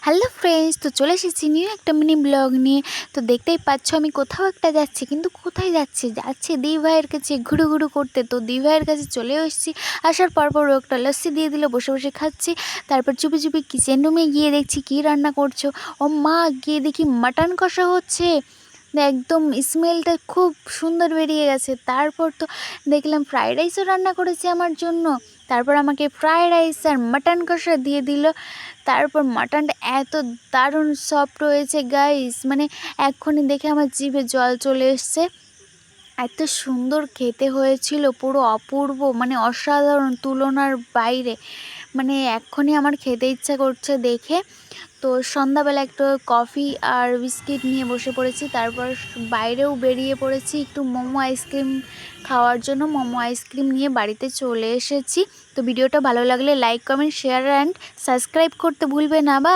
Hello friends, তো চলে এসেছি নিউ একটা মিনি ব্লগ নিয়ে। তো দেখতেই পাচ্ছ আমি কোথাও একটা যাচ্ছি, কিন্তু কোথায় যাচ্ছি দি ভাইয়ের কাছে ঘুরু ঘুরু করতে। তো দি ভাইয়ের কাছে চলেও এসেছি। আসার পর ও একটা লস্যি দিয়ে দিল, বসে বসে খাচ্ছি। তারপর চুপি চুপি কিচেন রুমে গিয়ে দেখছি কী রান্না করছো। ও মা, গিয়ে দেখি মাটন কষা হচ্ছে। একদম স্মেলটা খুব সুন্দর বেরিয়ে গেছে। তারপর তো দেখলাম ফ্রাইড রাইসও রান্না করেছে আমার জন্য। তারপর আমাকে ফ্রাইড রাইস আর মাটন কষা দিয়ে দিল। তারপর মাটনটা এত দারুণ সফট হয়েছে গাইস, মানে এক্ষুনি দেখে আমার জিভে জল চলে এসছে। এত সুন্দর খেতে হয়েছিল, পুরো অপূর্ব, মানে অসাধারণ, তুলনার বাইরে। মানে এক্ষুনি আমার খেতে ইচ্ছা করছে দেখে। তো সন্ধ্যাবেলা একটু কফি আর বিস্কিট নিয়ে বসে পড়েছি। তারপর বাইরেও বেরিয়ে পড়েছি একটু মোমো আইসক্রিম খাওয়ার জন্য। মোমো আইসক্রিম নিয়ে বাড়িতে চলে এসেছি। তো ভিডিওটা ভালো লাগলে like, comment, share and subscribe করতে ভুলবে না। বা